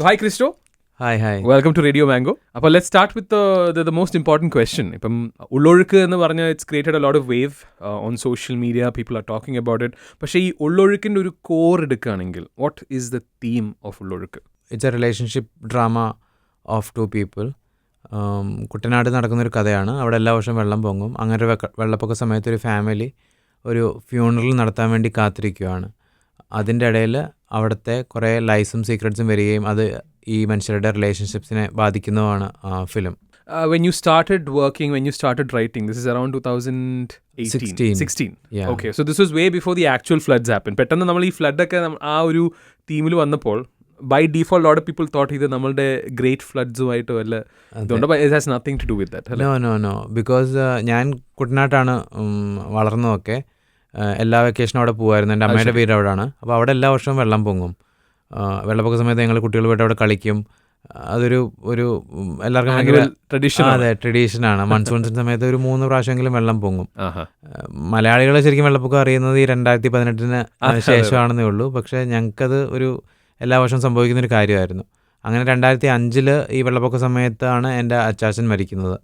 So hi Christo. Hi. Welcome to Radio Mango. അപ്പോൾ let's start with the most important question. ഇപ്പം ഉള്ളൊഴുക്ക് എന്ന് പറഞ്ഞാൽ it's created a lot of wave on social media. People are talking about it. പക്ഷേ ഈ ഉള്ളൊഴുക്കിൻ്റെ ഒരു core എടുക്കുകയാണെങ്കിൽ what is the theme of Ullozhukku? It's a relationship drama of two people. Kuttanad നടക്കുന്നൊരു കഥയാണ്. അവിടെ എല്ലാ വർഷവും വെള്ളം പൊങ്ങും. അങ്ങനെ ഒരു വെള്ളപ്പൊക്ക സമയത്ത് ഒരു ഫാമിലി ഒരു ഫ്യൂണറൽ നടത്താൻ വേണ്ടി കാത്തിരിക്കുകയാണ്. അതിൻ്റെ ഇടയിൽ അവിടുത്തെ കുറേ ലൈസും സീക്രട്സും വരികയും അത് ഈ മനുഷ്യരുടെ റിലേഷൻഷിപ്സിനെ ബാധിക്കുന്നതാണ് film. When you started working, when you started writing, this is around 2016. Yeah. Okay, so this was way before the actual floods happened. പെട്ടെന്ന് നമ്മൾ ഈ ഫ്ലഡൊക്കെ ആ ഒരു തീമിൽ വന്നപ്പോൾ by default lot of people thought ഇത് നമ്മളുടെ ഗ്രേറ്റ് ഫ്ലഡ്സുമായിട്ട് വല്ല ഇതുകൊണ്ട് it has nothing to do with that. No. Because ഞാൻ കുട്ടനാട്ടാണ് വളർന്നതൊക്കെ. എല്ലാ വെക്കേഷനും അവിടെ പോകുമായിരുന്നു. എൻ്റെ അമ്മയുടെ വീട് അവിടെയാണ്. അപ്പോൾ അവിടെ എല്ലാ വർഷവും വെള്ളം പൊങ്ങും. വെള്ളപ്പൊക്ക സമയത്ത് ഞങ്ങൾ കുട്ടികളുമായിട്ട് അവിടെ കളിക്കും. അതൊരു എല്ലാവർക്കും ഭയങ്കര ട്രഡീഷനാണ്. മൺസൂൺസിൻ്റെ സമയത്ത് ഒരു 3 പ്രാവശ്യമെങ്കിലും വെള്ളം പൊങ്ങും. മലയാളികൾ ശരിക്കും വെള്ളപ്പൊക്കം അറിയുന്നത് ഈ 2018 ശേഷമാണെന്നേ ഉള്ളൂ. പക്ഷേ ഞങ്ങൾക്കത് ഒരു എല്ലാ വർഷവും സംഭവിക്കുന്നൊരു കാര്യമായിരുന്നു. അങ്ങനെ 2005 ഈ വെള്ളപ്പൊക്ക സമയത്താണ് എൻ്റെ അച്ചാച്ചൻ മരിക്കുന്നത്.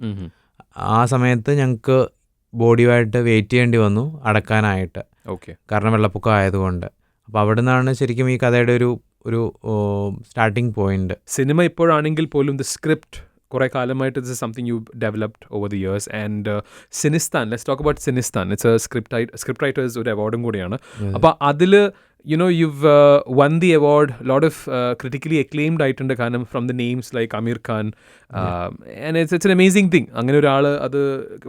ആ സമയത്ത് ഞങ്ങൾക്ക് ബോഡിയുമായിട്ട് വെയിറ്റ് ചെയ്യേണ്ടി വന്നു അടക്കാനായിട്ട്. കാരണം വെള്ളപ്പൊക്കം ആയതുകൊണ്ട്. അപ്പോൾ അവിടെ നിന്നാണ് ശരിക്കും ഈ കഥയുടെ ഒരു സ്റ്റാർട്ടിംഗ് പോയിന്റ്. സിനിമ ഇപ്പോഴാണെങ്കിൽ പോലും ദ സ്ക്രിപ്റ്റ് കുറേ കാലമായിട്ട് this is something you developed over the years. And Cinestaan, let's talk about Cinestaan. It's a script writers ഒരു അവാർഡും കൂടിയാണ്. അപ്പോൾ അതിൽ you've won the award. A lot of critically acclaimed ആയിട്ടുണ്ട്. കാരണം from the names like Amir Khan. And it's an amazing thing. അങ്ങനെ ഒരാൾ അത്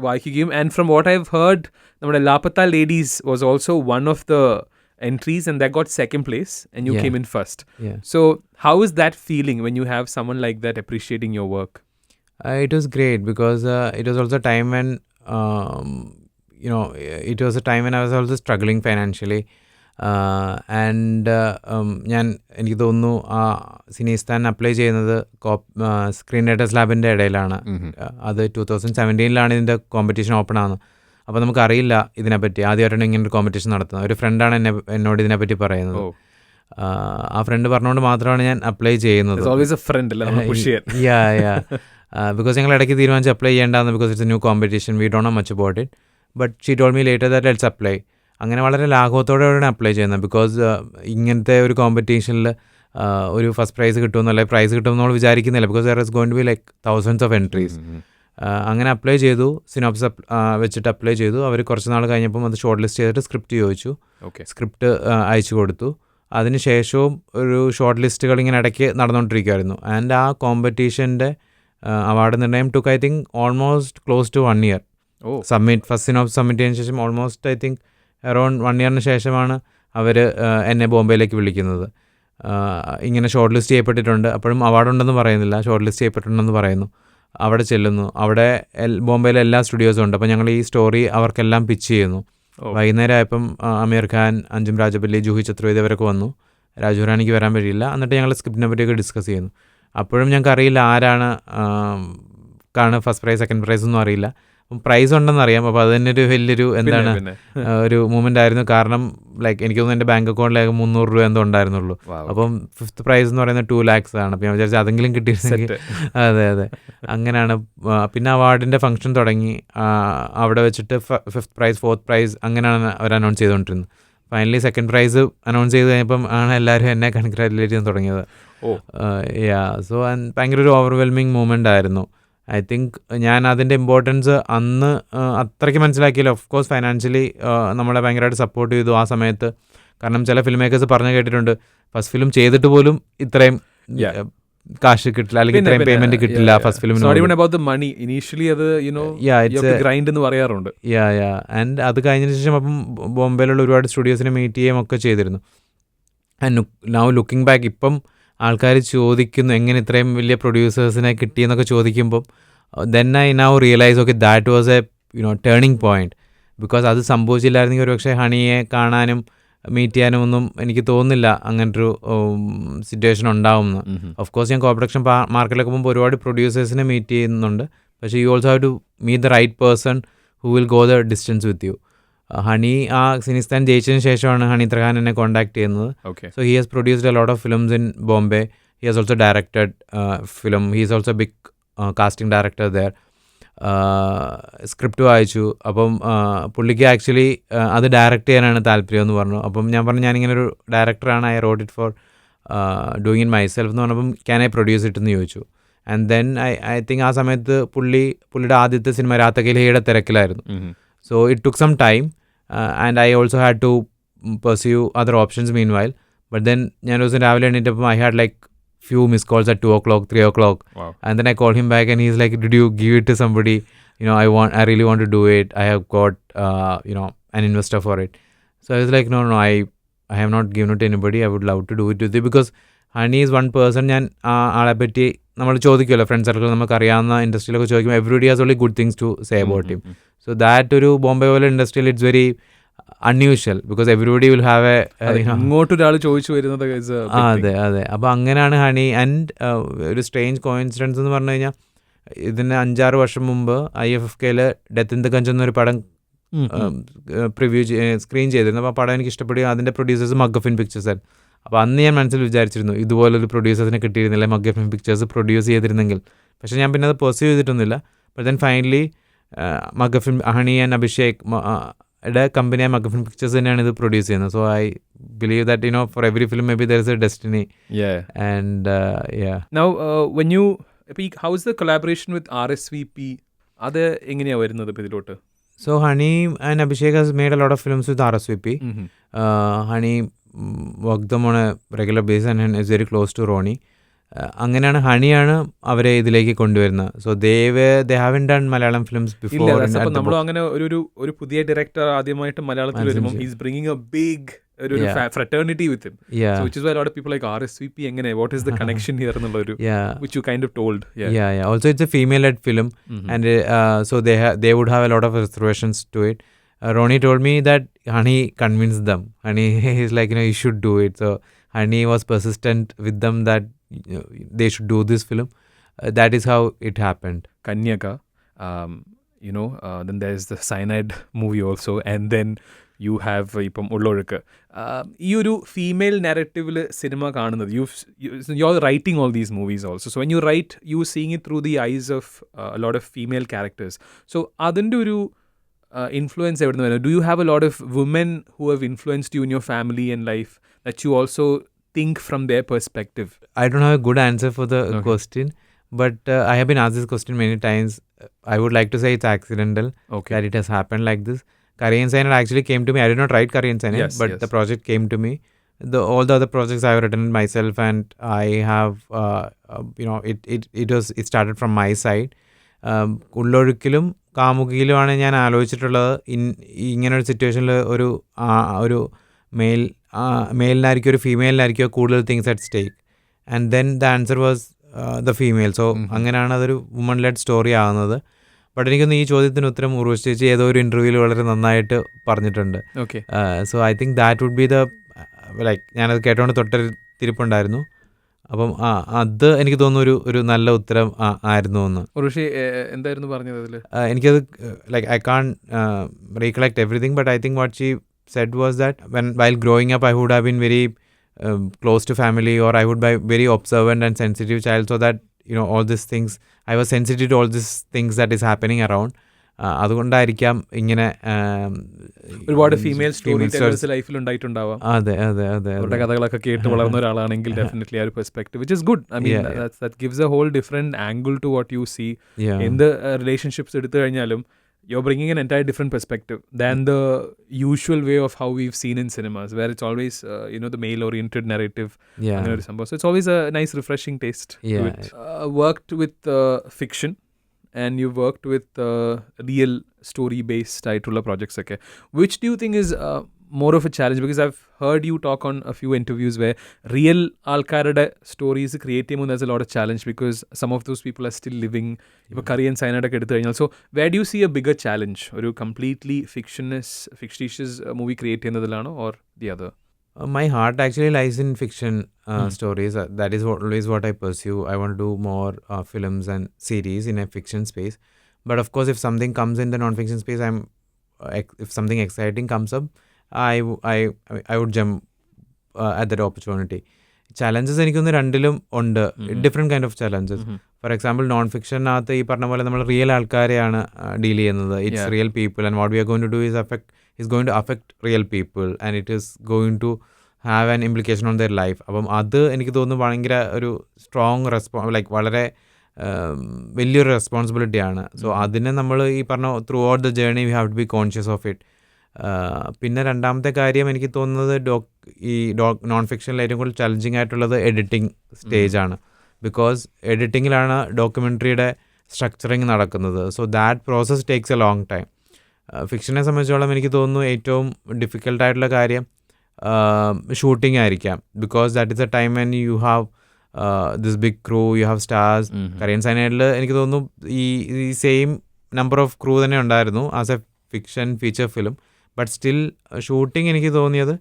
വായിക്കുകയും. And from what I've heard, നമ്മുടെ ലാപ്പത്ത ladies was also one of the entries and that got second place and you came in first. So how is that feeling when you have someone like that appreciating your work? It was great because it was also a time when it was a time when I was also struggling financially. എനിക്ക് തോന്നുന്നു സിനിസ്ഥാൻ apply ചെയ്യുന്നത് screen writers ലാബിൻ്റെ ഇടയിലാണ്. അത് 2017 ഇതിൻ്റെ competition open ആകുന്നത്. അപ്പോൾ നമുക്കറിയില്ല ഇതിനെപ്പറ്റി. ആദ്യമായിട്ടാണ് ഇങ്ങനൊരു കോമ്പറ്റീഷൻ നടത്തുന്നത്. ഒരു ഫ്രണ്ടാണ് എന്നോട് ഇതിനെപ്പറ്റി പറയുന്നത്. ആ ഫ്രണ്ട് പറഞ്ഞുകൊണ്ട് മാത്രമാണ് ഞാൻ അപ്ലൈ ചെയ്യുന്നത്. ബിക്കോസ് ഞങ്ങൾ ഇടയ്ക്ക് തീരുമാനിച്ച് അപ്ലൈ ചെയ്യേണ്ടതെന്ന്. Because it's A new competition, we don't know much about it. But she told me later that let's apply. അങ്ങനെ വളരെ ലാഘവത്തോടെയാണ് അപ്ലൈ ചെയ്യുന്നത്. ബിക്കോസ് ഇങ്ങനത്തെ ഒരു കോമ്പറ്റീഷനിൽ ഒരു ഫസ്റ്റ് പ്രൈസ് കിട്ടുമെന്നോ അല്ലെങ്കിൽ പ്രൈസ് കിട്ടുമെന്ന് നമ്മൾ വിചാരിക്കുന്നില്ല. Because there is going to be like thousands of entries. അങ്ങനെ അപ്ലൈ ചെയ്തു. സിനോപ്സ് വെച്ചിട്ട് അപ്ലൈ ചെയ്തു. അവർ കുറച്ച് നാൾ കഴിഞ്ഞപ്പം അത് ഷോർട്ട് ലിസ്റ്റ് ചെയ്തിട്ട് സ്ക്രിപ്റ്റ് ചോദിച്ചു. സ്ക്രിപ്റ്റ് അയച്ചു കൊടുത്തു. അതിന് ശേഷവും ഒരു ഷോർട്ട് ലിസ്റ്റുകൾ ഇങ്ങനെ ഇടയ്ക്ക് നടന്നുകൊണ്ടിരിക്കുമായിരുന്നു. ആൻഡ് ആ കോമ്പറ്റീഷൻ്റെ അവാർഡ് നിർണ്ണയം took I think almost close to 1 year. First synopsis submit ചെയ്തതിന് ശേഷം almost I think around 1 year ശേഷമാണ് അവർ എന്നെ ബോംബെയിലേക്ക് വിളിക്കുന്നത്. ഇങ്ങനെ ഷോർട്ട് ലിസ്റ്റ് ചെയ്യപ്പെട്ടിട്ടുണ്ട്. അപ്പോഴും അവാർഡുണ്ടെന്ന് പറയുന്നില്ല, ഷോർട്ട് ലിസ്റ്റ് ചെയ്യപ്പെട്ടിട്ടുണ്ടെന്ന് പറയുന്നു. അവിടെ ചെല്ലുന്നു. അവിടെ ബോംബെയിലെ എല്ലാ സ്റ്റുഡിയോസും ഉണ്ട്. അപ്പോൾ ഞങ്ങൾ ഈ സ്റ്റോറി അവർക്കെല്ലാം പിച്ച് ചെയ്യുന്നു. വൈകുന്നേരം ആയപ്പം അമീർ ഖാൻ, അഞ്ജും രാജപല്ലി, ജൂഹി ചതുർവേദി അവരൊക്കെ വന്നു. രാജു റാണിക്ക് വരാൻ പറ്റിയില്ല. എന്നിട്ട് ഞങ്ങൾ സ്ക്രിപ്റ്റിനെ പറ്റിയൊക്കെ ഡിസ്കസ് ചെയ്യുന്നു. അപ്പോഴും ഞങ്ങൾക്ക് അറിയില്ല ആരാണ് ഫസ്റ്റ് പ്രൈസ് സെക്കൻഡ് പ്രൈസ് ഒന്നും അറിയില്ല. പ്രൈസ് ഉണ്ടെന്ന് അറിയാം. അപ്പോൾ അത് തന്നെ ഒരു വലിയൊരു ഒരു മൂമെൻ്റ് ആയിരുന്നു. കാരണം ലൈക്ക് എനിക്ക് തോന്നുന്നു എൻ്റെ ബാങ്ക് അക്കൗണ്ടിലേക്ക് 300 രൂപ എന്തോ ഉണ്ടായിരുന്നുള്ളൂ. അപ്പം 5th പ്രൈസ് എന്ന് പറയുന്നത് 2 lakhs ആണ്. അപ്പം ഞാൻ വിചാരിച്ചു അതെങ്കിലും കിട്ടിയിരുന്നെങ്കിൽ. അതെ അങ്ങനെയാണ്. പിന്നെ അവാർഡിൻ്റെ ഫംഗ്ഷൻ തുടങ്ങി. അവിടെ വെച്ചിട്ട് 5th പ്രൈസ് 4th പ്രൈസ് അങ്ങനെയാണ് അവർ അനൗൺസ് ചെയ്തുകൊണ്ടിരുന്നത്. ഫൈനലി സെക്കൻഡ് പ്രൈസ് അനൗൺസ് ചെയ്ത് കഴിഞ്ഞപ്പം ആണ് എല്ലാവരും എന്നെ കൺഗ്രാറ്റുലേറ്റ് ചെയ്യാൻ തുടങ്ങിയത്. സോ ഭയങ്കര ഒരു ഓവർവെൽമിങ് മൂമെൻ്റ് ആയിരുന്നു. ഐ തിങ്ക് ഞാൻ അതിൻ്റെ ഇമ്പോർട്ടൻസ് അന്ന് അത്രയ്ക്ക് മനസ്സിലാക്കിയില്ല. ഓഫ് കോഴ്സ് ഫൈനാൻഷ്യലി നമ്മളെ ഭയങ്കരമായിട്ട് സപ്പോർട്ട് ചെയ്തു ആ സമയത്ത്. കാരണം ചില ഫിലിം മേക്കേഴ്സ് പറഞ്ഞു കേട്ടിട്ടുണ്ട് ഫസ്റ്റ് ഫിലിം ചെയ്തിട്ട് പോലും ഇത്രയും കാശ് കിട്ടില്ല, അല്ലെങ്കിൽ ഇത്രയും പേയ്മെന്റ് കിട്ടില്ല ഫസ്റ്റ് ഫിലിമിന്. ആൻഡ് അത് കഴിഞ്ഞതിന് ശേഷം അപ്പം ബോംബെയിലുള്ള ഒരുപാട് സ്റ്റുഡിയോസിനെ മീറ്റ് ചെയ്യുകയും ഒക്കെ ചെയ്തിരുന്നു. ആൻഡ് നൗ ലുക്കിംഗ് ബാക്ക് ഇപ്പം ആൾക്കാർ ചോദിക്കുന്നു എങ്ങനെ ഇത്രയും വലിയ പ്രൊഡ്യൂസേഴ്സിനെ കിട്ടിയെന്നൊക്കെ ചോദിക്കുമ്പം then I now realise okay that was A turning point. Because അത് സംഭവിച്ചില്ലായിരുന്നെങ്കിൽ ഒരുപക്ഷെ ഹണിയെ കാണാനും മീറ്റ് ചെയ്യാനും ഒന്നും എനിക്ക് തോന്നുന്നില്ല അങ്ങനത്തെ ഒരു സിറ്റുവേഷൻ ഉണ്ടാവുമെന്ന്. ഓഫ് കോഴ്സ് ഞാൻ കോപ്രൊഡക്ഷൻ മാർക്കറ്റിലൊക്കെ പോകുമ്പോൾ ഒരുപാട് പ്രൊഡ്യൂസേഴ്സിനെ മീറ്റ് ചെയ്യുന്നുണ്ട്. പക്ഷേ you also have to meet the right person who will go the distance with you. Honey ആ സിനിസ്ഥാൻ ജയിച്ചതിന് ശേഷമാണ് ഹണി ത്രഹാൻ എന്നെ കോൺടാക്ട് ചെയ്യുന്നത്. So he has produced a lot of films in Bombay. he has also directed film. He is also a big casting director there. Script വായിച്ചു. അപ്പം പുള്ളിക്ക് actually അത് direct ചെയ്യാനാണ് താല്പര്യം എന്ന് പറഞ്ഞു. അപ്പം ഞാൻ പറഞ്ഞു ഞാനിങ്ങനെ ഒരു ഡയറക്ടറാണ്, I wrote it for doing in myself എന്ന് പറഞ്ഞപ്പം ക്യാൻ ഐ പ്രൊഡ്യൂസ് ഇറ്റ് എന്ന് ചോദിച്ചു. ആൻഡ് ദെൻ ഐ തിങ്ക് ആ സമയത്ത് പുള്ളിയുടെ ആദ്യത്തെ സിനിമ രാത്തകയിലയുടെ തിരക്കിലായിരുന്നു. So it took some time and I also had to pursue other options meanwhile. But then ഞാൻ ഒരു ദിവസം രാവിലെ എണീറ്റപ്പം I had like few missed calls at 2 o'clock, 3 o'clock. Wow. And then I called him back and he's like, did you give it to somebody? I really want to do it. I have got, an investor for it. So I was like, no, I have not given it to anybody. I would love to do it with you because Hani is one person. ഞാൻ ആളെ പറ്റി നമ്മൾ ചോദിക്കുമല്ലോ friend circle, നമുക്ക് അറിയാവുന്ന ഇൻഡസ്ട്രിയിലൊക്കെ ചോദിക്കുമ്പോൾ everybody has only good things to say about him. So that ഒരു ബോംബെ പോലെ ഇൻഡസ്ട്രിയിൽ it's very unusual because everybody will have ഇങ്ങോട്ടൊരാൾ ചോദിച്ചു വരുന്നത്. അതെ. അപ്പോൾ അങ്ങനെയാണ് ഹണി. ആൻഡ് ഒരു സ്ട്രേഞ്ച് കോയിൻസിഡൻസ് എന്ന് പറഞ്ഞു കഴിഞ്ഞാൽ ഇതിന് 5-6 വർഷം മുമ്പ് IFFKയിൽ ഡെത്ത് ഇൻ ദ ഗഞ്ച് എന്നൊരു പടം പ്രിവ്യൂ സ്ക്രീൻ ചെയ്തിരുന്നു. അപ്പോൾ ആ പടം എനിക്ക് ഇഷ്ടപ്പെടുകയും അതിൻ്റെ പ്രൊഡ്യൂസേഴ്സ് മഗ്ഗഫിൻ പിക്ചേഴ്സ് ആയിരുന്നു. അപ്പോൾ അന്ന് ഞാൻ മനസ്സിൽ വിചാരിച്ചിരുന്നു ഇതുപോലൊരു പ്രൊഡ്യൂസേഴ്സിനെ കിട്ടിയിരുന്നില്ല മഗ്ഗഫിൻ പിക്ചേഴ്സ് പ്രൊഡ്യൂസ് ചെയ്തിരുന്നെങ്കിൽ. പക്ഷേ ഞാൻ പിന്നെ അത് പെർസ്യൂ ചെയ്തിട്ടൊന്നുമില്ല. But then finally Macguffin Honey and Abhishek കമ്പനിയായ മഗ്ഗഫിൻ പിക്ചേഴ്സ് തന്നെയാണ് ഇത് പ്രൊഡ്യൂസ് ചെയ്യുന്നത്. So I believe that for every film may be there is a destiny. And now when you how is the collaboration with RSVP? അത് എങ്ങനെയാണ് വരുന്നത് ഇതിലോട്ട്? So Honey and Abhishek has made a lot of films with RSVP. Honey worked them on a regular basis and is very close to Ronnie. അങ്ങനെയാണ് ഹണിയാണ് അവരെ ഇതിലേക്ക് കൊണ്ടുവരുന്നത്. So they haven't done Malayalam films before. നമ്മൾ അങ്ങനെ ഒരു പുതിയ ഡയറക്ടർ ആദ്യമായിട്ട് മലയാളത്തിൽ വരുമ്പോൾ he is bringing a big ഒരു fraternity with him. So which is why a lot of people like RSVP എങ്ങനെ, what is the connection here എന്നുള്ള ഒരു which you kind of told. Also it's a female led film and so they would have a lot of reservations to it. Ronnie told me that Hani convinced them. Hani is like, you should do it. So Hani was persistent with them that they should do this film. That is how it happened. Kanyaka, then there's the Cyanide movie also, and then you have ഇപ്പം ഉള്ളൊഴുക്ക്. ഈ ഒരു female നാരറ്റീവിൽ cinema കാണുന്നത്, you're writing all these movies also. So when you write, you seeing it through the eyes of a lot of female characters. So അതിൻ്റെ ഒരു influence എവിടെ നിന്ന് വരുന്നത്? Do you have a lot of women who have influenced you in your family and life that you also think from their perspective? I don't have a good answer for the question, but I have been asked this question many times. I would like to say it's accidental that it has happened like this. Kariyan Cyanide actually came to me. I did not write Kariyan Cyanide, but the project came to me. All the other projects I have written myself, and I have, it started from my side. ഉള്ളൊഴുക്കിലും കാമുകിയിലുമാണ് ഞാൻ ആലോചിച്ചിട്ടുള്ളത് ഇങ്ങനൊരു സിറ്റുവേഷനിൽ ഒരു മെയിലിനായിരിക്കും ഒരു ഫീമെയിലിനായിരിക്കും കൂടുതൽ things at stake. And then the answer was the female. So അങ്ങനെയാണ് അതൊരു woman led story ആകുന്നത്. ബട്ട് എനിക്കൊന്ന് ഈ ചോദ്യത്തിന് ഉത്തരം ഉർവശി ചേച്ചി ഏതോ ഒരു ഇൻ്റർവ്യൂവിൽ വളരെ നന്നായിട്ട് പറഞ്ഞിട്ടുണ്ട്. So I think that would be the like ഞാനത് കേട്ടോണ്ട് തൊട്ടത്തിരിപ്പുണ്ടായിരുന്നു. അപ്പം അത് എനിക്ക് തോന്നുന്നു ഒരു നല്ല ഉത്തരം ആയിരുന്നു എന്ന്. എന്തായിരുന്നു പറഞ്ഞത് അതിൽ? എനിക്കത് like I can't recollect everything, but I think what she said was that while growing up I would have been very close to family, or I would be very observant and sensitive child, so that all these things I was sensitive to all these things that is happening around. അതുകൊണ്ടായിരിക്കാം ഇങ്ങനെ ഒരുപാട് female story tellers ലൈഫിൽ ഉണ്ടായിട്ടുണ്ടാവാം. അതെ അവരുടെ കഥകളൊക്കെ കേട്ട് വളർന്ന ഒരാളാണെങ്കിൽ ഡെഫിനറ്റ്ലി ആ ഒരു perspective which is good. I mean that gives a whole different angle to what you see. എന്ത് റിലേഷൻഷിപ്സ് എടുത്തു കഴിഞ്ഞാലും you're bringing an entire different perspective than the usual way of how we've seen in cinemas, where it's always the male oriented narrative. So it's always a nice refreshing taste to it. Worked with fiction, and you've worked with real story based type projects. Okay, which do you think is more of a challenge? Because I've heard you talk on a few interviews where real alkarade stories create there's a lot of challenge because some of those people are still living. If Kariyan Cyanide ke eduthu kayinal, so where do you see a bigger challenge? Or completely fictitious movie create cheyyunnadilano or the other? My heart actually lies in fiction stories. That is always what I pursue. I want to do more films and series in a fiction space. But of course, if something comes in the non-fiction space, if something exciting comes up, I would jump at that opportunity. Challenges എനിക്കൊന്ന് രണ്ടിലും ഉണ്ട്, different kind of challenges. For example non ഫിക്ഷനകത്ത് ഈ പറഞ്ഞ പോലെ നമ്മൾ real ആൾക്കാരെയാണ് deal ചെയ്യുന്നത്. It's real people and what we are going to do is going to affect real people and it is going to have an implication on their life. അപ്പം അത് എനിക്ക് തോന്നുന്നു ഭയങ്കര ഒരു സ്ട്രോങ് ലൈക്ക് വളരെ വലിയൊരു റെസ്പോൺസിബിലിറ്റിയാണ്. സോ അതിനെ നമ്മൾ ഈ പറഞ്ഞ throughout the journey we have to be conscious of it. പിന്നെ രണ്ടാമത്തെ കാര്യം എനിക്ക് തോന്നുന്നത് നോൺ ഫിക്ഷനിൽ ഏറ്റവും കൂടുതൽ ചലഞ്ചിങ് ആയിട്ടുള്ളത് എഡിറ്റിംഗ് സ്റ്റേജാണ്. ബിക്കോസ് എഡിറ്റിങ്ങിലാണ് ഡോക്യുമെൻ്ററിയുടെ സ്ട്രക്ചറിങ് നടക്കുന്നത്. So that process takes a long time. ഫിക്ഷനെ സംബന്ധിച്ചോളം എനിക്ക് തോന്നുന്നു ഏറ്റവും ഡിഫിക്കൽട്ടായിട്ടുള്ള കാര്യം ഷൂട്ടിംഗ് ആയിരിക്കാം. Because that is a time when you have this big crew, you have stars. കരയൻ സൈനൈഡിൽ എനിക്ക് തോന്നുന്നു ഈ സെയിം നമ്പർ ഓഫ് ക്രൂ തന്നെ ഉണ്ടായിരുന്നു as a fiction feature film. But still shooting എനിക്ക് തോന്നിയത്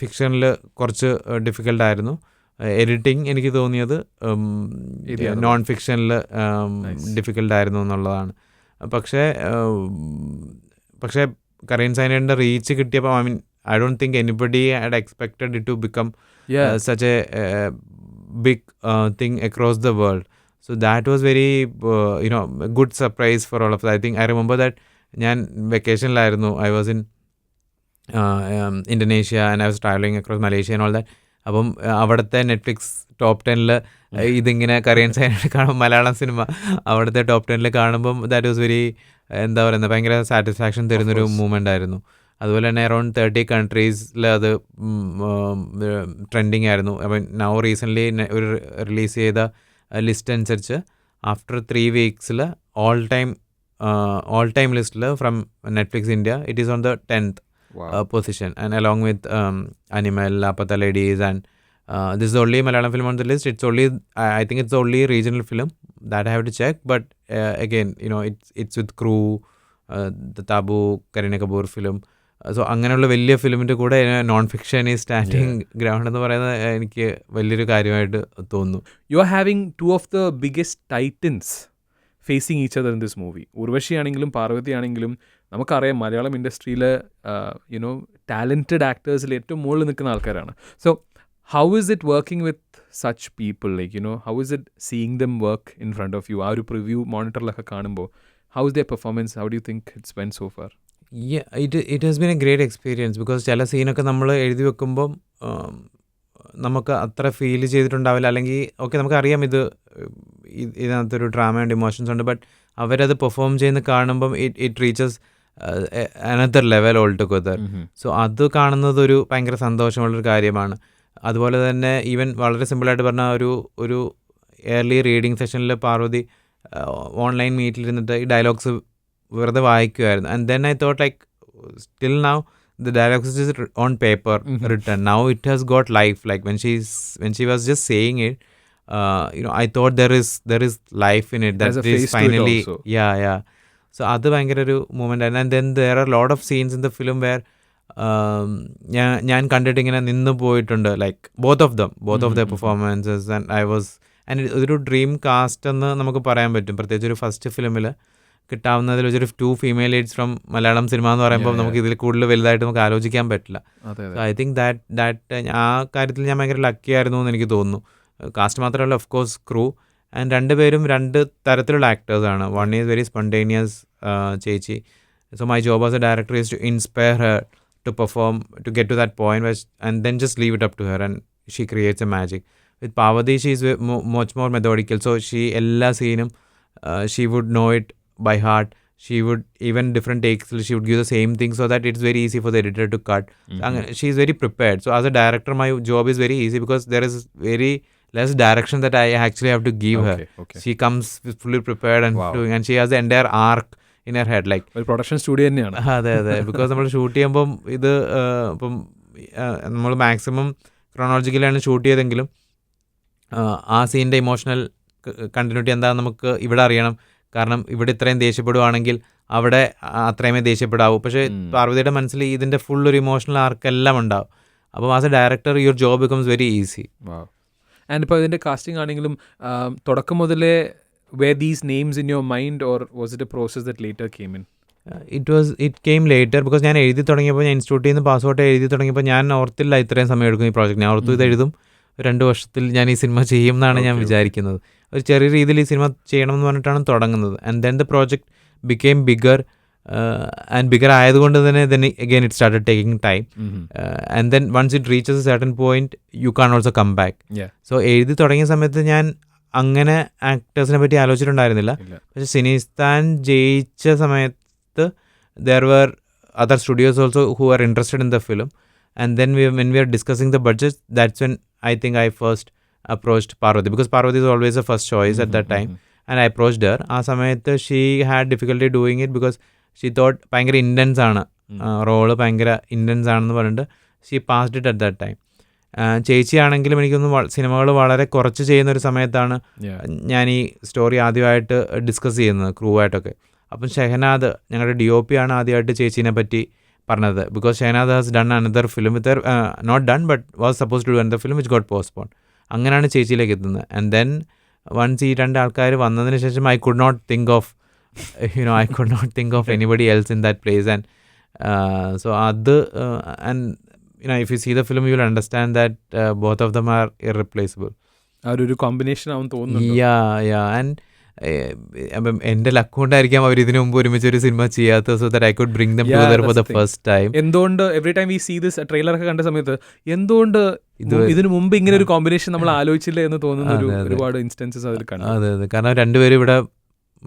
ഫിക്ഷനിൽ കുറച്ച് ഡിഫിക്കൽട്ടായിരുന്നു. എഡിറ്റിംഗ് എനിക്ക് തോന്നിയത് നോൺ ഫിക്ഷനിൽ ഡിഫിക്കൽട്ടായിരുന്നു എന്നുള്ളതാണ്. പക്ഷേ കരയൻ സൈനൈഡിൻ്റെ റീച്ച് കിട്ടിയപ്പോൾ I don't think anybody had expected it to become such a big thing across the world. So that was very a good surprise for all of us. I think I remember that ഞാൻ വെക്കേഷനിലായിരുന്നു. I was in Indonesia and I was traveling across Malaysia and all that. അപ്പം അവിടുത്തെ Netflix top 10 ഇതിങ്ങനെ കരയൻ cyanide കാണുമ്പോൾ Malayalam cinema അവിടുത്തെ top 10 കാണുമ്പം that was very എന്താ പറയുന്നത് ഭയങ്കര സാറ്റിസ്ഫാക്ഷൻ തരുന്നൊരു മൂമെൻ്റ് ആയിരുന്നു. അതുപോലെ തന്നെ അറൗണ്ട് 30 കൺട്രീസിൽ അത് ട്രെൻഡിങ് ആയിരുന്നു. അപ്പം നൗ റീസെൻ്റ്ലി ഒരു റിലീസ് ചെയ്ത ലിസ്റ്റ് അനുസരിച്ച് ആഫ്റ്റർ 3 വീക്സിൽ ഓൾ ടൈം ലിസ്റ്റിൽ from Netflix India it is on the 10th position, and along with Animal, Lapata Ladies, and this is the only Malayalam film on the list. It's only I think it's the only regional film that I have to check, but again it's with crew, the Tabu Kareena Kapoor film. So അങ്ങനെയുള്ള വലിയ ഫിലിമിൻ്റെ കൂടെ non fiction ഈ standing ground എന്ന് പറയുന്നത് എനിക്ക് വലിയൊരു കാര്യമായിട്ട് തോന്നുന്നു. You are having 2 of the biggest titans facing each other in this movie. Urvashi ആണെങ്കിലും പാർവതി ആണെങ്കിലും നമുക്കറിയാം മലയാളം ഇൻഡസ്ട്രിയിൽ ടാലൻറ്റഡ് ആക്ടേഴ്സിൽ ഏറ്റവും മുകളിൽ നിൽക്കുന്ന ആൾക്കാരാണ്. So how is it working with such people? Like how is it seeing them work in front of you? ആ ഒരു പ്രിവ്യൂ മോണിറ്ററിലൊക്കെ കാണുമ്പോൾ how is their performance? How do you think it's been so far? It has been a great experience. Because ചില സീനൊക്കെ നമ്മൾ എഴുതി വെക്കുമ്പം നമുക്ക് അത്ര ഫീൽ ചെയ്തിട്ടുണ്ടാവില്ല. അല്ലെങ്കിൽ ഓക്കെ നമുക്കറിയാം ഇതിനകത്തൊരു ഡ്രാമ ആൻഡ് ഇമോഷൻസ് ഉണ്ട്, ബട്ട് അവരത് പെർഫോം ചെയ്യുന്ന കാണുമ്പം it reaches another level all together. So അത് കാണുന്നത് ഒരു ഭയങ്കര സന്തോഷമുള്ളൊരു കാര്യമാണ്. അതുപോലെ തന്നെ ഈവൻ വളരെ സിമ്പിളായിട്ട് പറഞ്ഞാൽ ഒരു എയർലി റീഡിങ് സെഷനിൽ പാർവതി ഓൺലൈൻ മീറ്റിലിരുന്നിട്ട് ഈ ഡയലോഗ്സ് വെറുതെ വായിക്കുമായിരുന്നു. And then I thought like still now the dialogue is just on paper written. Now it has got life. Like when she was just saying it, I thought there is life in it. That is finally yeah. So adu bhayangara oru moment. And then there are a lot of scenes in the film where ഞാൻ കണ്ടിട്ട് ഇങ്ങനെ നിന്ന് പോയിട്ടുണ്ട്. Like both of their performances, and ഇതൊരു dream cast എന്ന് നമുക്ക് പറയാൻ പറ്റും. പ്രത്യേകിച്ച് ഒരു ഫസ്റ്റ് ഫിലിമിൽ കിട്ടാവുന്നതിൽ ഒരു 2 female leads from Malayalam cinema എന്ന് പറയുമ്പോൾ നമുക്ക് ഇതിൽ കൂടുതൽ വലുതായിട്ട് നമുക്ക് ആലോചിക്കാൻ പറ്റില്ല. ഐ തിങ്ക് ദാറ്റ് ആ കാര്യത്തിൽ ഞാൻ ഭയങ്കര ലക്കി ആയിരുന്നു എന്ന് എനിക്ക് തോന്നുന്നു. കാസ്റ്റ് മാത്രമല്ല, ഓഫ് കോഴ്സ് ക്രൂ. ആൻഡ് രണ്ടുപേരും 2 തരത്തിലുള്ള ആക്ടേഴ്സാണ്. വൺ ഈസ് വെരി സ്പോണ്ടേനിയസ് ചേച്ചി. So my job as a director is to inspire her to perform, to get to that point and then just leave it up to her and she creates a magic. With Parvathy she is much more methodical. So എല്ലാ സീനും she would know it by heart. She would, even different takes, she would give the same thing so that it's very easy for the editor to cut. She is very prepared. So as a director, my job is very easy because there is very less direction that I actually have to give her. She comes fully prepared and she has the entire arc in her head. Like ഒരു production studio തന്നെയാണ്. അതെ because നമ്മൾ shoot ചെയ്യുമ്പം ഇത് ഇപ്പം നമ്മൾ maximum ക്രോണോളജിക്കലാണ് shoot ചെയ്തെങ്കിലും ആ സീനിൻ്റെ ഇമോഷണൽ കണ്ടിന്യൂറ്റി എന്താണെന്ന് നമുക്ക് ഇവിടെ അറിയണം. കാരണം ഇവിടെ ഇത്രയും ദേഷ്യപ്പെടുവാണെങ്കിൽ അവിടെ അത്രയുമേ ദേഷ്യപ്പെടാവൂ. പക്ഷേ പാർവതിയുടെ മനസ്സിൽ ഇതിൻ്റെ ഫുൾ ഒരു ഇമോഷണൽ ആർക്കെല്ലാം ഉണ്ടാവും. അപ്പം as a director your job becomes very easy. And ഇപ്പോൾ ഇതിൻ്റെ കാസ്റ്റിംഗ് ആണെങ്കിലും തുടക്കം മുതലേ were these names in your mind or was it a process that later came in? It came later because ഞാൻ എഴുതി തുടങ്ങിയപ്പോൾ ഞാൻ ഇൻസ്റ്റിറ്റ്യൂട്ടിൽ നിന്ന് പാസ്ഔട്ട് എഴുതി തുടങ്ങിയപ്പോൾ ഞാൻ ഓർത്തില്ല ഇത്രയും സമയം എടുക്കും ഈ പ്രോജക്റ്റ്. ഞാൻ ഓർത്തു ഇത് എഴുതും 2 വർഷത്തിൽ ഞാൻ ഈ സിനിമ ചെയ്യും എന്നാണ് ഞാൻ വിചാരിക്കുന്നത്. ഒരു ചെറിയ രീതിയിൽ ഈ സിനിമ ചെയ്യണമെന്ന് പറഞ്ഞിട്ടാണ് തുടങ്ങുന്നത്. And then the project became bigger and bigger ആയതുകൊണ്ട് തന്നെ then again it started taking time. And then once it reaches a certain point you can't also come back. So എഴുതി തുടങ്ങിയ സമയത്ത് ഞാൻ അങ്ങനെ ആക്ടേഴ്സിനെ പറ്റി ആലോചിച്ചിട്ടുണ്ടായിരുന്നില്ല. പക്ഷെ സിനിസ്ഥാൻ ജയിച്ച സമയത്ത് there were other studios also who were interested in the film. And then when we are discussing the budget, that's when I think I first approached Parvati, because Parvati is always a first choice at that time. And I approached her. ആ സമയത്ത് she had difficulty doing it because she thought ഭയങ്കര intense ആണ്, role ഭയങ്കര intense ആണെന്ന് പറഞ്ഞിട്ട് she passed it at that time. ചേച്ചിയാണെങ്കിലും എനിക്കൊന്ന് സിനിമകൾ വളരെ കുറച്ച് ചെയ്യുന്ന ഒരു സമയത്താണ് ഞാൻ ഈ സ്റ്റോറി ആദ്യമായിട്ട് ഡിസ്കസ് ചെയ്യുന്നത് ക്രൂ ആയിട്ടൊക്കെ. അപ്പം ഷെഹനാദ് ഞങ്ങളുടെ DOP ആണ് ആദ്യമായിട്ട് ചേച്ചീനെ പറ്റി പറഞ്ഞത്. Because Shehnad has done another film with not done but was suppose to do another film which got postpone. അങ്ങനെയാണ് ചേച്ചിയിലേക്ക് എത്തുന്നത്. ആൻഡ് ദെൻ വൺസ് ഈ 2 ആൾക്കാർ വന്നതിന് ശേഷം I could not think of anybody else in that place. And so അത് and if you see the film you will understand that both of them are irreplaceable. ഒരു combination ആവും തോന്നുന്നു. And അപ്പം എൻ്റെ ലക്ക് കൊണ്ടായിരിക്കാം അവർ ഇതിനു മുമ്പ് ഒരുമിച്ച് ഒരു സിനിമ ചെയ്യാത്തത്. So that I could bring them together for the first time. എന്തുകൊണ്ട് every time we see this trailer ഒക്കെ കണ്ട സമയത്ത് എന്തുകൊണ്ട് ഇതിനു മുമ്പ് ഇങ്ങനെ ഒരു കോമ്പിനേഷൻ നമ്മൾ ആലോചിച്ചില്ല എന്ന് തോന്നുന്ന ഒരുപാട് ഇൻസ്റ്റൻസസ് അതിൽ കണ്ടു. അതെ, കാരണം രണ്ടുപേരും ഇവിടെ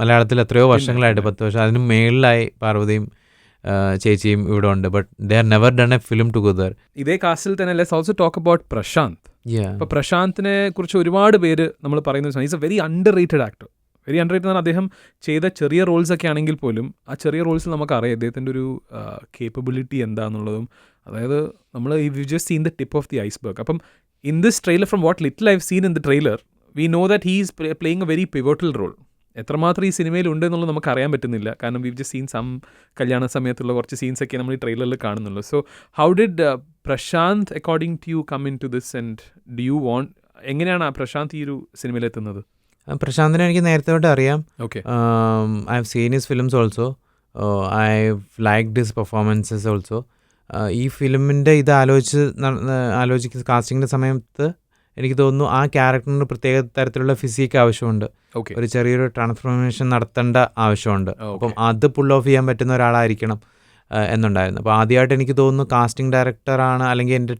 മലയാളത്തിൽ എത്രയോ വർഷങ്ങളായിട്ട് 10 വർഷം അതിന് മേളിലായി പാർവതിയും ചേച്ചിയും ഇവിടെ ഉണ്ട്. But they are never done a film together. ഇതേ കാസ്റ്റിൽ തന്നെ let's also talk about Prashanth. അപ്പോൾ പ്രശാന്തിനെ കുറിച്ച് ഒരുപാട് പേര് നമ്മൾ പറയുന്നത് is a very underrated actor. Very underrated എന്ന് പറഞ്ഞാൽ അദ്ദേഹം ചെയ്ത ചെറിയ റോൾസ് ഒക്കെ ആണെങ്കിൽ പോലും ആ ചെറിയ റോൾസിൽ നമുക്കറിയാം അദ്ദേഹത്തിൻ്റെ ഒരു കേപ്പബിലിറ്റി എന്താണെന്നുള്ളതും. അതായത് നമ്മൾ you just seen the tip of the iceberg. അപ്പം in this trailer from what little I have seen in the trailer we know that he is playing a very pivotal role. എത്രമാത്രം ഈ സിനിമയിൽ ഉണ്ട് എന്നുള്ളത് നമുക്ക് അറിയാൻ പറ്റുന്നില്ല. കാരണം വി ജസ്റ്റ് സീൻ സം കല്യാണ സമയത്തുള്ള കുറച്ച് സീൻസൊക്കെ നമ്മൾ ഈ ട്രെയിലറിൽ കാണുന്നുള്ളൂ. So how did Prashanth according to you come into this and do you want, എങ്ങനെയാണ് പ്രശാന്ത് ഈ ഒരു സിനിമയിലെത്തുന്നത്? പ്രശാന്തിനെ എനിക്ക് നേരത്തെ തൊട്ട് അറിയാം. I have scene his films also. I liked his performances also. ഈ ഫിലിമിൻ്റെ ഇത് ആലോചിക്കുന്ന കാസ്റ്റിങ്ങിൻ്റെ സമയത്ത് എനിക്ക് തോന്നുന്നു ആ ക്യാരക്ടറിന് പ്രത്യേക തരത്തിലുള്ള ഫിസിക്ക് ആവശ്യമുണ്ട്. ഒരു ചെറിയൊരു ട്രാൻസ്ഫോർമേഷൻ നടത്തേണ്ട ആവശ്യമുണ്ട്. അപ്പം അത് പുൾ ഓഫ് ചെയ്യാൻ പറ്റുന്ന ഒരാളായിരിക്കണം എന്നുണ്ടായിരുന്നു. അപ്പോൾ ആദ്യമായിട്ട് എനിക്ക് തോന്നുന്നു കാസ്റ്റിംഗ് ഡയറക്ടറാണ്, അല്ലെങ്കിൽ എൻ്റെ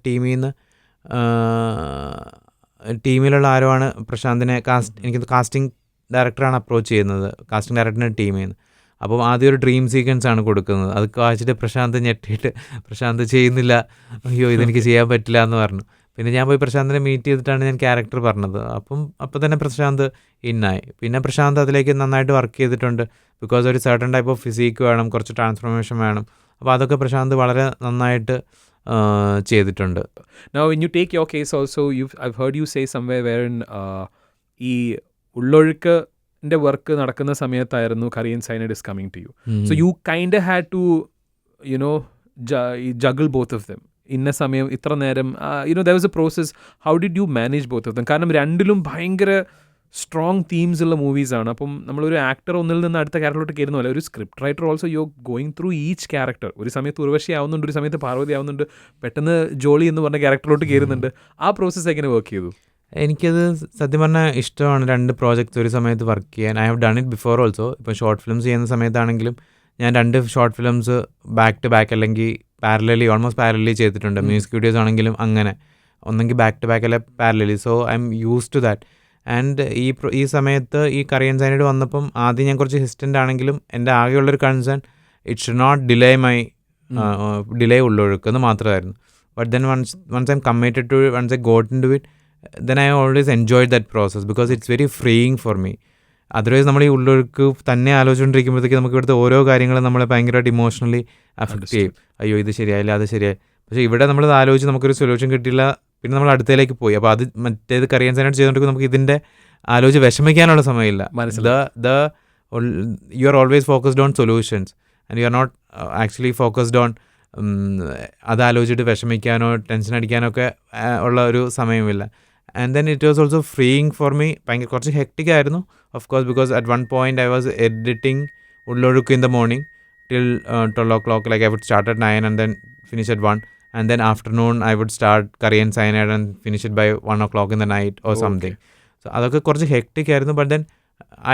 ടീമിലുള്ള ആരോ ആണ് പ്രശാന്തിനെ എനിക്ക് കാസ്റ്റിംഗ് ഡയറക്ടറാണ് അപ്രോച്ച് ചെയ്യുന്നത്, കാസ്റ്റിംഗ് ഡയറക്ടറിൻ്റെ ടീമിൽ നിന്ന്. അപ്പം ആദ്യം ഒരു ഡ്രീം സീക്വൻസ് ആണ് കൊടുക്കുന്നത്. അത് വായിച്ചിട്ട് പ്രശാന്ത് ഞെട്ടിയിട്ട് പ്രശാന്ത് ചെയ്യുന്നില്ല, അയ്യോ ഇതെനിക്ക് ചെയ്യാൻ പറ്റില്ല എന്ന് പറഞ്ഞു. പിന്നെ ഞാൻ പോയി പ്രശാന്തിനെ മീറ്റ് ചെയ്തിട്ടാണ് ഞാൻ ക്യാരക്ടർ പറഞ്ഞത്. അപ്പം തന്നെ പ്രശാന്ത് ഇന്നായി. പിന്നെ പ്രശാന്ത് അതിലേക്ക് നന്നായിട്ട് വർക്ക് ചെയ്തിട്ടുണ്ട്. ബിക്കോസ് ഒരു സർട്ടൺ ടൈപ്പ് ഓഫ് ഫിസിക്ക് വേണം, കുറച്ച് ട്രാൻസ്ഫോർമേഷൻ വേണം. അപ്പോൾ അതൊക്കെ പ്രശാന്ത് വളരെ നന്നായിട്ട് ചെയ്തിട്ടുണ്ട്. Now when you take your case also, I've heard you say somewhere wherein ഈ ഉള്ളൊഴുക്കിൻ്റെ വർക്ക് നടക്കുന്ന സമയത്തായിരുന്നു Korean Cyanide is coming to you. So you kind of had to juggle both of them. ഇന്ന സമയം ഇത്ര നേരം there was a process. How did you manage both of them? കാരണം രണ്ടിലും ഭയങ്കര സ്ട്രോങ് തീംസ് ഉള്ള മൂവീസാണ്. അപ്പം നമ്മളൊരു ആക്ടർ ഒന്നിൽ നിന്ന് അടുത്ത ക്യാരക്ടറിലോട്ട് കയറുന്നില്ല. ഒരു script writer also you going through each character. ഒരു സമയത്ത് ഉർവശി ആവുന്നുണ്ട്, ഒരു സമയത്ത് പാർവതി ആവുന്നുണ്ട്, പെട്ടെന്ന് ജോളി എന്ന് പറഞ്ഞ ക്യാരക്ടറിലോട്ട് കയറുന്നുണ്ട്. ആ പ്രോസസ്സ് എങ്ങനെ വർക്ക് ചെയ്തു? എനിക്കത് സത്യം പറഞ്ഞാൽ ഇഷ്ടമാണ് 2 പ്രോജക്റ്റ്സ് ഒരു സമയത്ത് വർക്ക് ചെയ്യാൻ. I have done it before also. ഇപ്പോൾ ഷോർട്ട് ഫിലിംസ് ചെയ്യുന്ന സമയത്താണെങ്കിലും ഞാൻ 2 short films back to back അല്ലെങ്കിൽ ഓൾമോസ്റ്റ് പാരലലി ചെയ്തിട്ടുണ്ട്. മ്യൂസിക് വീഡിയോസ് ആണെങ്കിലും അങ്ങനെ ഒന്നെങ്കിൽ ബാക്ക് ടു ബാക്ക് അല്ലെ parallelly. So I am use to that. And ഈ സമയത്ത് ഈ Korean Cyanide വന്നപ്പം ആദ്യം ഞാൻ കുറച്ച് ഹിസ്റ്റൻ്റ് ആണെങ്കിലും എൻ്റെ ആകെയുള്ളൊരു concern it should not delay ഉള്ളൊഴുക്കെന്ന് മാത്രമായിരുന്നു. But then once I am committed to once I got into it then I always enjoyed that process because it's very freeing for me. Otherwise നമ്മൾ ഈ ഉള്ളൊഴുക്ക് തന്നെ ആലോചിച്ചുകൊണ്ടിരിക്കുമ്പോഴത്തേക്ക് നമുക്ക് ഇവിടുത്തെ ഓരോ കാര്യങ്ങളും നമ്മളെ ഭയങ്കരമായിട്ട് ഇമോഷണലി അഫക്റ്റ് ചെയ്യും. അയ്യോ ഇത് ശരിയായില്ല, അത് ശരിയായി. പക്ഷേ ഇവിടെ നമ്മളത് ആലോചിച്ച് നമുക്കൊരു സൊല്യൂഷൻ കിട്ടിയില്ല, പിന്നെ നമ്മൾ അടുത്തതിലേക്ക് പോയി. അപ്പോൾ അത് മറ്റേത് Korean Cyanide ചെയ്തുകൊണ്ടിരിക്കും നമുക്ക് ഇതിൻ്റെ ആലോചിച്ച് വിഷമിക്കാനുള്ള സമയമില്ല. You are always focused on solutions and you are not actually focused on അത് ആലോചിച്ചിട്ട് വിഷമിക്കാനോ ടെൻഷൻ അടിക്കാനോ ഒക്കെ ഉള്ള ഒരു സമയമില്ല. And then it was also freeing for me. ഭയങ്കര കുറച്ച് ഹെക്ടിക് ആയിരുന്നു of course because at one point I was editing Ullozhukku in the morning. till 12 o'clock. Like I would start at 9 and then finish at 1. And then afternoon I would start curry and cyanide and finish it by 1 o'clock in the night or something. So അതൊക്കെ കുറച്ച് hectic ആയിരുന്നു. But then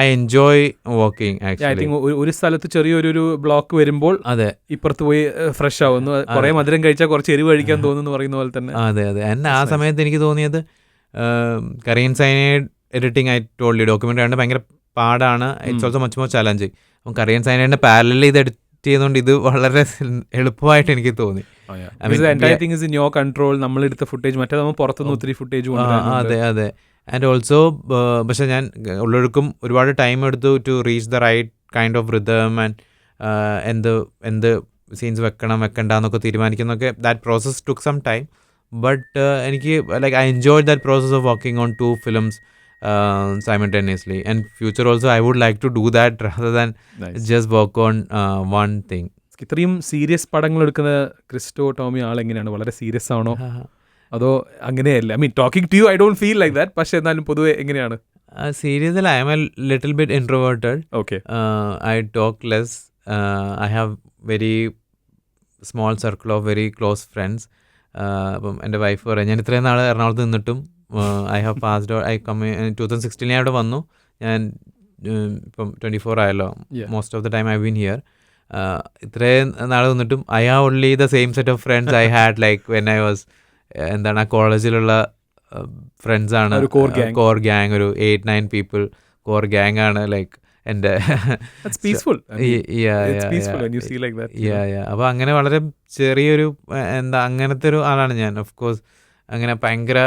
I enjoy working I actually. Think ഒരു സ്ഥലത്ത് ചെറിയൊരു block വരുമ്പോൾ അതെ ഇപ്പുറത്ത് പോയി ഫ്രഷ് ആവുന്നു. കുറെ മധുരം കഴിച്ചാൽ കുറച്ച് എരിവ് കഴിക്കാൻ തോന്നുന്നു പറയുന്ന പോലെ തന്നെ. അതെ എന്നെ ആ സമയത്ത് എനിക്ക് തോന്നിയത് കറി ആൻഡ് സൈനൈഡ് എഡിറ്റിംഗ് ആയി ടോൾഡ് ഡോക്യുമെൻ്ററി ആണ് ഭയങ്കര പാടാണ്. It's also much more challenging. അപ്പം കറി ആൻഡ് സൈനൈഡിൻ്റെ പാരലൽ ഇത് എഡിറ്റ് ചെയ്യുന്നതുകൊണ്ട് ഇത് വളരെ എളുപ്പമായിട്ട് എനിക്ക് തോന്നി. നമ്മളെടുത്ത ഫുട്ടേജ് മറ്റേ നമ്മൾ പുറത്തുനിന്ന് ഒത്തിരി ഫുട്ടേജ്. അതെ ആൻഡ് ഓൾസോ പക്ഷെ ഞാൻ ഉള്ളവർക്കും ഒരുപാട് ടൈം എടുത്തു to reach the right kind of rhythm and എന്ത് സീൻസ് വെക്കണ്ട എന്നൊക്കെ തീരുമാനിക്കുന്നൊക്കെ. That process took some time. But എനിക്ക് like I enjoyed that process of working on 2 films simultaneously. And future also I would like to do that rather than just work on one thing. ഇത്രയും serious പടങ്ങൾ എടുക്കുന്ന Cristo Tomy ആളെങ്ങനെയാണ്? വളരെ serious ആണോ അതോ അങ്ങനെയല്ല? I mean talking to you I don't feel like that. പക്ഷെ എന്നാലും പൊതുവെ എങ്ങനെയാണ്? Serious I am a little bit introverted. Okay. I talk less. I have very small circle of very close friends. അപ്പം എൻ്റെ wife പറയും, ഞാൻ ഇത്രയും നാൾ എറണാകുളത്ത് നിന്നിട്ടും I have passed I come 2016 ഞാൻ അവിടെ വന്നു. ഞാൻ ഇപ്പം 24 ആയല്ലോ. Most of the time I been here. ഇത്രയും നാൾ നിന്നിട്ടും I have only the same set of friends I had like when I was എന്താണ് ആ കോളേജിലുള്ള ഫ്രണ്ട്സാണ്. കോർ ഗ്യാങ് ഒരു 8-9 people കോർ ഗ്യാങ് ആണ്. ലൈക്ക് എൻ്റെ അപ്പോൾ അങ്ങനെ വളരെ ചെറിയൊരു അങ്ങനത്തെ ഒരു ആളാണ് ഞാൻ. ഓഫ് കോഴ്സ് അങ്ങനെ ഭയങ്കര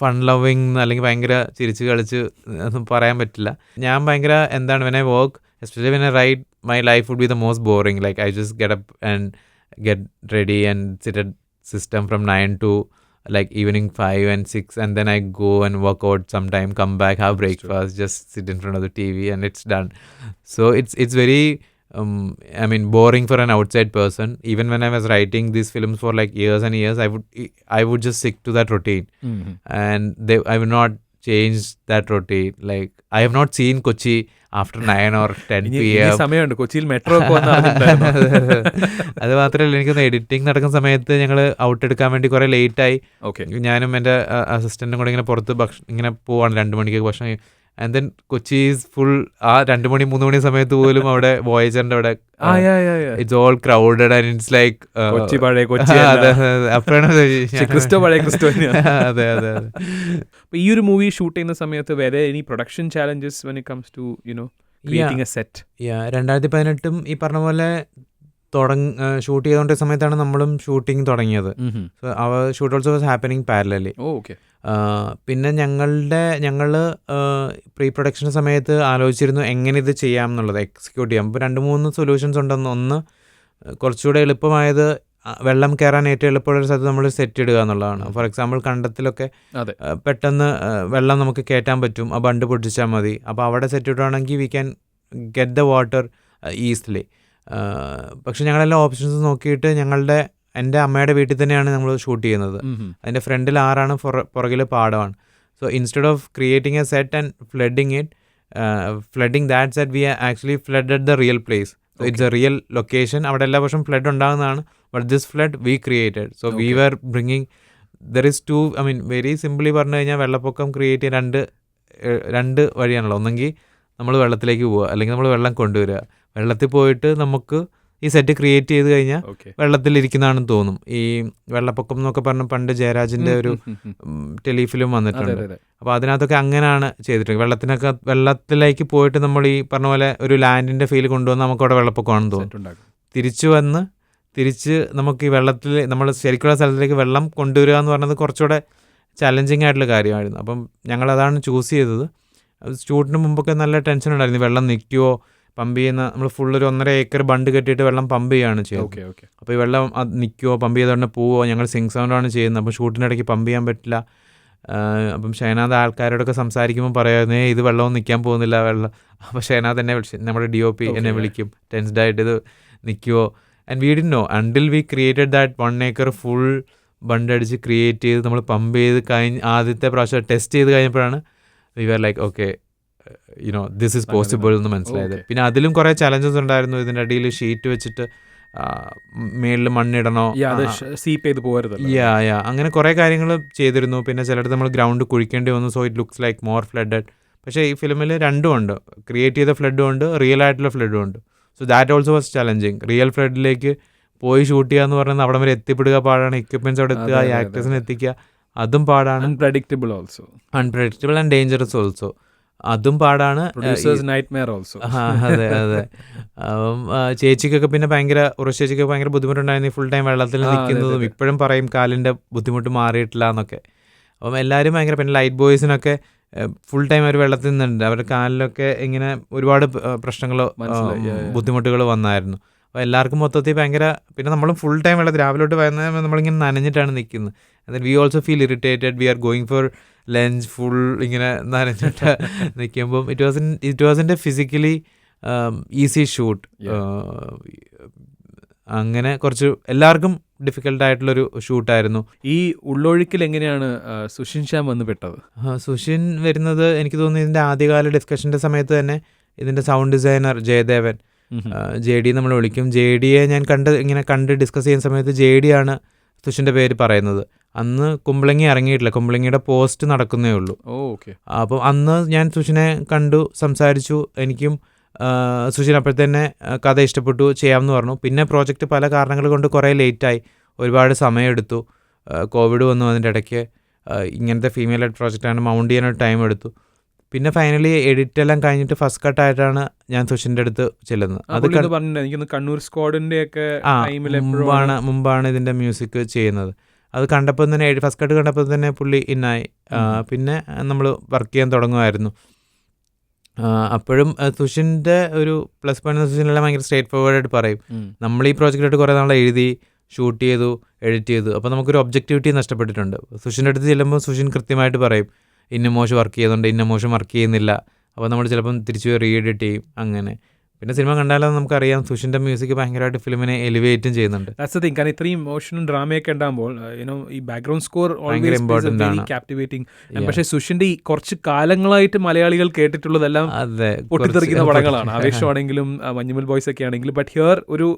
ഫൺ ലവിങ് അല്ലെങ്കിൽ ഭയങ്കര ചിരിച്ച് കളിച്ച് ഒന്നും പറയാൻ പറ്റില്ല. ഞാൻ ഭയങ്കര when I work especially when I write my life would be the most boring. Like I just get up and get ready and sit at system from 9 to like evening 5 and 6, and then I go and work out sometime, come back, have breakfast, just sit in front of the TV and it's done. So it's very I mean boring for an outside person. Even when I was writing these films for like years and years, I would just stick to that routine. And I would not change that routine. Like I have not seen Kochi after 9 or 10 PM. സമയമുണ്ട് കൊച്ചിയിൽ metro. അത് മാത്രമല്ല, എനിക്കൊന്ന് editing നടക്കുന്ന സമയത്ത് ഞങ്ങൾ out എടുക്കാൻ വേണ്ടി കുറേ ലേറ്റായി. ഞാനും എൻ്റെ അസിസ്റ്റൻറ്റും കൂടെ ഇങ്ങനെ പുറത്ത് ഇങ്ങനെ പോവാണ് 2 മണിക്ക് ഭക്ഷണം. And then Kochi is full. ആ 2 മണി 3 മണി സമയത്ത് പോലും അവിടെ വോയേജറിൻ്റെ അവിടെ it's all crowded and it's like Kochi പഴയ കൊച്ചി. അപ്പോഴാണ് ക്രിസ്റ്റോ പഴയ ക്രിസ്റ്റോ. അതെ. അപ്പോൾ ഈ ഒരു മൂവി ഷൂട്ട് ചെയ്യുന്ന സമയത്ത് വേറെ any production challenges when it comes to creating a set? 2018 ഈ പറഞ്ഞ പോലെ ഷൂട്ട് ചെയ്തുകൊണ്ട സമയത്താണ് നമ്മളും ഷൂട്ടിങ് തുടങ്ങിയത്. സോ അവർ shoot also was happening parallelly. പിന്നെ ഞങ്ങൾ പ്രീ പ്രൊഡക്ഷൻ സമയത്ത് ആലോചിച്ചിരുന്നു എങ്ങനെ ഇത് ചെയ്യാം എന്നുള്ളത്, എക്സിക്യൂട്ട് ചെയ്യാം. ഇപ്പോൾ 2-3 സൊല്യൂഷൻസ് ഉണ്ടെന്ന്. ഒന്ന് കുറച്ചുകൂടെ എളുപ്പമായത് വെള്ളം കയറാൻ ഏറ്റവും എളുപ്പമുള്ള സ്ഥലത്ത് നമ്മൾ സെറ്റ് ഇടുക എന്നുള്ളതാണ്. ഫോർ എക്സാമ്പിൾ കണ്ടത്തിലൊക്കെ പെട്ടെന്ന് വെള്ളം നമുക്ക് കയറ്റാൻ പറ്റും, ആ ബണ്ട് പൊട്ടിച്ചാൽ മതി. അപ്പോൾ അവിടെ സെറ്റ് ഇടുകയാണെങ്കിൽ we can get the water easily. പക്ഷെ ഞങ്ങളെല്ലാം ഓപ്ഷൻസ് നോക്കിയിട്ട് എൻ്റെ അമ്മയുടെ വീട്ടിൽ തന്നെയാണ് നമ്മൾ ഷൂട്ട് ചെയ്യുന്നത്. അതിൻ്റെ ഫ്രണ്ടിൽ ആറാണ്, പുറകിൽ പാടമാണ്. So instead of creating a set and flooding that set, we actually flooded the real place. So it's a real location. അവിടെ എല്ലാ വർഷവും ഫ്ലഡ് ഉണ്ടാകുന്നതാണ്. But this flood we created. So we were bringing there is to, I mean very simply പറഞ്ഞു കഴിഞ്ഞാൽ വെള്ളപ്പൊക്കം create ചെയ്യാൻ രണ്ട് വഴിയാണല്ലോ. ഒന്നെങ്കിൽ നമ്മൾ വെള്ളത്തിലേക്ക് പോവുക, അല്ലെങ്കിൽ നമ്മൾ വെള്ളം കൊണ്ടുവരിക. വെള്ളത്തിൽ പോയിട്ട് നമുക്ക് ഈ സെറ്റ് ക്രിയേറ്റ് ചെയ്ത് കഴിഞ്ഞാൽ വെള്ളത്തിലിരിക്കുന്നതാണെന്ന് തോന്നും. ഈ വെള്ളപ്പൊക്കം എന്നൊക്കെ പറഞ്ഞ പണ്ട് ജയരാജിൻ്റെ ഒരു ടെലിഫിലിം വന്നിട്ടുണ്ട്. അപ്പോൾ അതിനകത്തൊക്കെ അങ്ങനെയാണ് ചെയ്തിട്ടുണ്ട്. വെള്ളത്തിലേക്ക് പോയിട്ട് നമ്മൾ ഈ പറഞ്ഞ പോലെ ഒരു ലാൻഡിൻ്റെ ഫീൽ കൊണ്ടുവന്ന് നമുക്ക് അവിടെ വെള്ളപ്പൊക്കമാണെന്ന് തോന്നും. തിരിച്ച് നമുക്ക് ഈ വെള്ളത്തിൽ നമ്മൾ ശരിക്കുള്ള സ്ഥലത്തിലേക്ക് വെള്ളം കൊണ്ടുവരിക എന്ന് പറഞ്ഞത് കുറച്ചുകൂടെ ചലഞ്ചിങ് ആയിട്ടുള്ള കാര്യമായിരുന്നു. അപ്പം ഞങ്ങളതാണ് ചൂസ് ചെയ്തത്. ഷൂട്ടിന് മുമ്പൊക്കെ നല്ല ടെൻഷൻ ഉണ്ടായിരുന്നു, വെള്ളം നിൽക്കുമോ, പമ്പ് ചെയ്യുന്ന നമ്മൾ ഫുള്ളൊരു 1.5 ഏക്കർ ബണ്ട് കെട്ടിയിട്ട് വെള്ളം പമ്പ് ചെയ്യുകയാണ് ചെയ്യുന്നത്. അപ്പോൾ ഈ വെള്ളം നിൽക്കുമോ, പമ്പ് ചെയ്തോടെ പോവോ, ഞങ്ങൾ സിങ് സൗണ്ടാണ് ചെയ്യുന്നത്. അപ്പോൾ ഷൂട്ടിനിടയ്ക്ക് പമ്പ് ചെയ്യാൻ പറ്റില്ല. അപ്പം ഷൈനാഥ് ആൾക്കാരോടൊക്കെ സംസാരിക്കുമ്പോൾ പറയുന്നേ ഇത് വെള്ളമൊന്നും നിൽക്കാൻ പോകുന്നില്ല വെള്ളം. അപ്പോൾ ഷൈനാഥ് എന്നെ നമ്മുടെ DOP എന്നെ വിളിക്കും ടെൻസ്ഡായിട്ട്, ഇത് നിൽക്കുമോ. And we didn't know until we created that 1 acre full bund അടിച്ച് ക്രിയേറ്റ് ചെയ്ത് നമ്മൾ പമ്പ് ചെയ്ത് ആദ്യത്തെ പ്രാവശ്യം ടെസ്റ്റ് ചെയ്ത് കഴിഞ്ഞപ്പോഴാണ് we were like okay this is possible എന്ന് മനസ്സിലായത്. പിന്നെ അതിലും കുറേ ചലഞ്ചസ് ഉണ്ടായിരുന്നു. ഇതിൻ്റെ അടിയിൽ ഷീറ്റ് വെച്ചിട്ട് മേളിൽ മണ്ണിടണോ, സീപ്പ് ചെയ്ത് പോകരുത്, അങ്ങനെ കുറേ കാര്യങ്ങൾ ചെയ്തിരുന്നു. പിന്നെ ചിലടത്ത് നമ്മൾ ഗ്രൗണ്ട് കുഴിക്കേണ്ടി വന്നു. So it looks like more flooded. പക്ഷേ ഈ ഫിലിമിൽ രണ്ടും ഉണ്ട്, ക്രിയേറ്റ് ചെയ്ത ഫ്ലഡും ഉണ്ട്, റിയൽ ആയിട്ടുള്ള ഫ്ലഡും ഉണ്ട്. So that also was challenging. Real ഫ്ലഡിലേക്ക് പോയി ഷൂട്ട് ചെയ്യുക എന്ന് പറയുന്നത് അവിടെ വരെ എത്തിപ്പെടുക പാടാണ്, എക്യുപ്മെൻറ്റ്സ് അവിടെ എത്തുക, ആക്ടേഴ്സിനെ എത്തിക്കുക, അതും പാടാണ്. അൺപ്രഡിക്റ്റബിൾ ആൻഡ് ഡേഞ്ചറസ് ഓൾസോ, അതും പാടാണ്. അതെ അതെ. ചേച്ചിക്കൊക്കെ പിന്നെ ചേച്ചിക്കൊക്കെ ഭയങ്കര ബുദ്ധിമുട്ടുണ്ടായിരുന്നു ഫുൾ ടൈം വെള്ളത്തിൽ നിൽക്കുന്നതും. ഇപ്പോഴും പറയും കാലിൻ്റെ ബുദ്ധിമുട്ട് മാറിയിട്ടില്ല എന്നൊക്കെ. അപ്പം എല്ലാവരും ഭയങ്കര, പിന്നെ ലൈറ്റ് ബോയ്സിനൊക്കെ ഫുൾ ടൈം അവർ വെള്ളത്തിൽ നിന്നുണ്ട്. അവരുടെ കാലിലൊക്കെ ഇങ്ങനെ ഒരുപാട് പ്രശ്നങ്ങളോ ബുദ്ധിമുട്ടുകൾ വന്നായിരുന്നു. അപ്പോൾ എല്ലാവർക്കും മൊത്തത്തിൽ ഭയങ്കര, പിന്നെ നമ്മൾ ഫുൾ ടൈം വെള്ളത്തിൽ രാവിലെ തൊട്ട് വരുന്ന നമ്മളിങ്ങനെ നനഞ്ഞിട്ടാണ് നിൽക്കുന്നത്. and we also feel irritated. We are going for lunch full ഇങ്ങനെ നനഞ്ഞിട്ട് നിൽക്കുമ്പം it wasn't a physically easy shoot. അങ്ങനെ കുറച്ച് എല്ലാവർക്കും ഡിഫിക്കൽട്ടായിട്ടുള്ളൊരു ഷൂട്ടായിരുന്നു. ഈ ഉള്ളൊഴുക്കിൽ എങ്ങനെയാണ് സുഷിൻ ശ്യാം വന്ന് പെട്ടത്? സുഷിൻ വരുന്നത് എനിക്ക് തോന്നുന്നു ഇതിൻ്റെ ആദ്യകാല ഡിസ്കഷൻ്റെ സമയത്ത് തന്നെ ഇതിൻ്റെ സൗണ്ട് ഡിസൈനർ ജയദേവൻ, JD നമ്മൾ വിളിക്കും. JDയെ ഞാൻ കണ്ട് ഡിസ്കസ് ചെയ്യുന്ന സമയത്ത് JD ആണ് സുഷിൻ്റെ പേര് പറയുന്നത്. അന്ന് കുമ്പളങ്ങി ഇറങ്ങിയിട്ടില്ല, കുമ്പളങ്ങിയുടെ പോസ്റ്റ് നടക്കുന്നേ ഉള്ളൂ. അപ്പം അന്ന് ഞാൻ സുഷിനെ കണ്ടു, സംസാരിച്ചു. എനിക്കും സുഷിൻ അപ്പോഴത്തന്നെ കഥ ഇഷ്ടപ്പെട്ടു, ചെയ്യാമെന്ന് പറഞ്ഞു. പിന്നെ പ്രോജക്റ്റ് പല കാരണങ്ങൾ കൊണ്ട് കുറേ ലേറ്റായി, ഒരുപാട് സമയമെടുത്തു. കോവിഡ് വന്നു അതിൻ്റെ ഇടയ്ക്ക്. ഇങ്ങനത്തെ ഫീമെയിൽ ആയിട്ട് പ്രോജക്റ്റാണ്, മൗണ്ട് ചെയ്യാനൊരു ടൈം എടുത്തു. പിന്നെ ഫൈനലി എഡിറ്റെല്ലാം കഴിഞ്ഞിട്ട് ഫസ്റ്റ് കട്ടായിട്ടാണ് ഞാൻ സുഷിൻ്റെ അടുത്ത് ചെല്ലുന്നത്. അത് കണ്ണൂർ സ്ക്വാഡിൻ്റെ ഒക്കെ മുമ്പാണ് ഇതിൻ്റെ മ്യൂസിക് ചെയ്യുന്നത്. അത് കണ്ടപ്പോൾ തന്നെ ഫസ്റ്റ് കട്ട് കണ്ടപ്പോൾ തന്നെ പുള്ളി ഇന്നായി. പിന്നെ നമ്മൾ വർക്ക് ചെയ്യാൻ തുടങ്ങുമായിരുന്നു. അപ്പോഴും സുഷിൻ്റെ ഒരു പ്ലസ് പോയിന്റ്, സുഷിനെല്ലാം ഭയങ്കര സ്ട്രേറ്റ് ഫോർവേഡായിട്ട് പറയും. നമ്മൾ ഈ പ്രോജക്റ്റായിട്ട് കുറേ നാൾ എഴുതി, ഷൂട്ട് ചെയ്തു, എഡിറ്റ് ചെയ്തു. അപ്പോൾ നമുക്കൊരു ഒബ്ജക്റ്റിവിറ്റി നഷ്ടപ്പെട്ടിട്ടുണ്ട്. സുഷിൻ്റെ അടുത്ത് ചെല്ലുമ്പോൾ സുഷിൻ കൃത്യമായിട്ട് പറയും, ഇന്ന മോശം വർക്ക് ചെയ്യുന്നുണ്ട്, ഇന്ന മോശം വർക്ക് ചെയ്യുന്നില്ല. അപ്പോൾ നമ്മൾ ചിലപ്പം തിരിച്ച് റീ എഡിറ്റ് ചെയ്യും. അങ്ങനെ പിന്നെ സിനിമ കണ്ടാലും നമുക്കറിയാം സുഷിൻ്റെ മ്യൂസിക് ഭയങ്കരമായിട്ട് ഫിലിമിനെ എലിവേറ്റും ചെയ്യുന്നുണ്ട്. കാരണം ഇത്രയും ഇമോഷനും ഡ്രാമയൊക്കെ ഉണ്ടാകുമ്പോൾ ഈ ബാക്ക്ഗ്രൗണ്ട് സ്കോർ ഭയങ്കര ഇമ്പോർട്ടൻ്റ് ആണ്, ക്യാപ്റ്റിവേറ്റിംഗ്. പക്ഷേ സുഷിൻ്റെ ഈ കുറച്ച് കാലങ്ങളായിട്ട് മലയാളികൾ കേട്ടിട്ടുള്ളതെല്ലാം പൊട്ടിത്തെറിക്കുന്ന പടങ്ങളാണ്. ആവേശമാണെങ്കിലും മഞ്ഞുമൽ ബോയ്സ് ഒക്കെ ആണെങ്കിലും. ബട്ട് ഹിയർ ഒരു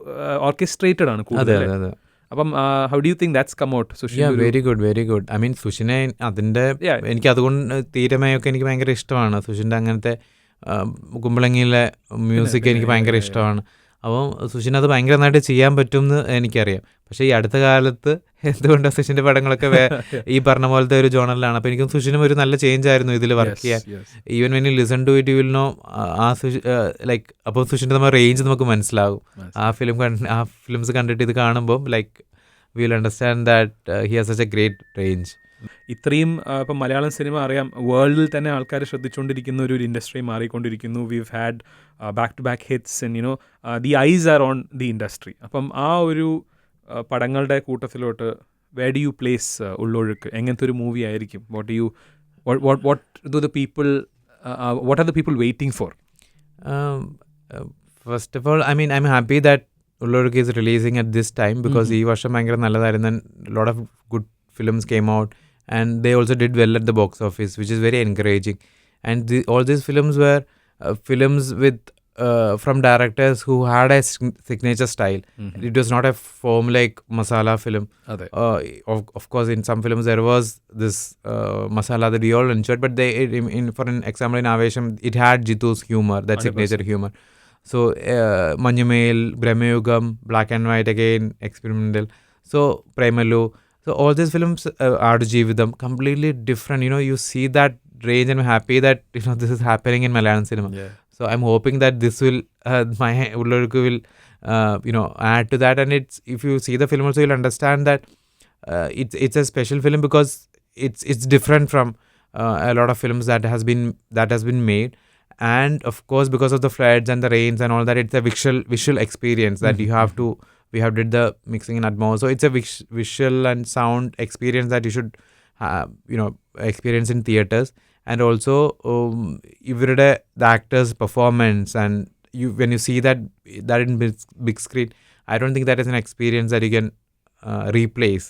ഓർക്കസ്ട്രേറ്റഡ് ആണ് കൂടുതൽ. അപ്പം how do you think that's come out? Very good. I mean സുഷിനെ അതിൻ്റെ എനിക്ക് അതുകൊണ്ട് തീരമയൊക്കെ എനിക്ക് ഭയങ്കര ഇഷ്ടമാണ്. സുഷിൻ്റെ അങ്ങനത്തെ കുമ്പളങ്ങിയിലെ മ്യൂസിക് എനിക്ക് ഭയങ്കര ഇഷ്ടമാണ്. അപ്പോൾ സുഷിൻ അത് ഭയങ്കര നന്നായിട്ട് ചെയ്യാൻ പറ്റുമെന്ന് എനിക്കറിയാം. പക്ഷേ ഈ അടുത്ത കാലത്ത് എന്തുകൊണ്ടാണ് സുഷിൻ്റെ പടങ്ങളൊക്കെ ഈ പറഞ്ഞ പോലത്തെ ഒരു ജോണറിലാണ്. അപ്പോൾ എനിക്കും സുഷിനും ഒരു നല്ല ചേഞ്ച് ആയിരുന്നു ഇതിൽ വർക്ക് ചെയ്യാൻ. Even when you listen to it you will know like അപ്പോൾ സുഷിൻ്റെ നമ്മൾ റേഞ്ച് നമുക്ക് മനസ്സിലാകും. ആ ഫിലിംസ് കണ്ടിട്ട് ഇത് കാണുമ്പോൾ like we will understand that he has such A great range. ഇത്രയും ഇപ്പം മലയാളം സിനിമ അറിയാം, വേൾഡിൽ തന്നെ ആൾക്കാർ ശ്രദ്ധിച്ചുകൊണ്ടിരിക്കുന്ന ഒരു ഇൻഡസ്ട്രി മാറിക്കൊണ്ടിരിക്കുന്നു. We've had back to back hits and the eyes are on the industry. അപ്പം ആ ഒരു പടങ്ങളുടെ കൂട്ടത്തിലോട്ട് where do you place Ullozhukku? എങ്ങനത്തെ ഒരു മൂവി ആയിരിക്കും? What do the people what are the people waiting for? First of all I am happy that Ullozhukku is releasing at this time because ഈ വർഷം ഭയങ്കര നല്ലതായിരുന്നു. Lot of good films came out and they also did well at the box office, which is very encouraging. And all these films were films with from directors who had a signature style. It was not a formulaic masala film. Of course in some films there was this masala that we all enjoyed, but for an example in Avesham it had Jitu's humor, that 100%. Signature humor. So Manjumail, Brahmayugam, Black and White again, experimental. So Premalu. So all these films, Aadu Jeevitham, completely different. You see that range, and I'm happy that this is happening in Malayalam cinema. Yeah. So I'm hoping that this will, my Ullozhukku will, add to that. And if you see the film also, you'll understand that it's a special film because it's different from a lot of films that has been made. And of course, because of the floods and the rains and all that, it's a visual experience that you have to. We have did the mixing in Atmos, so it's a visual and sound experience that you should experience in theaters. And also the actors' performance, and when you see that in big screen, I don't think that is an experience that you can replace.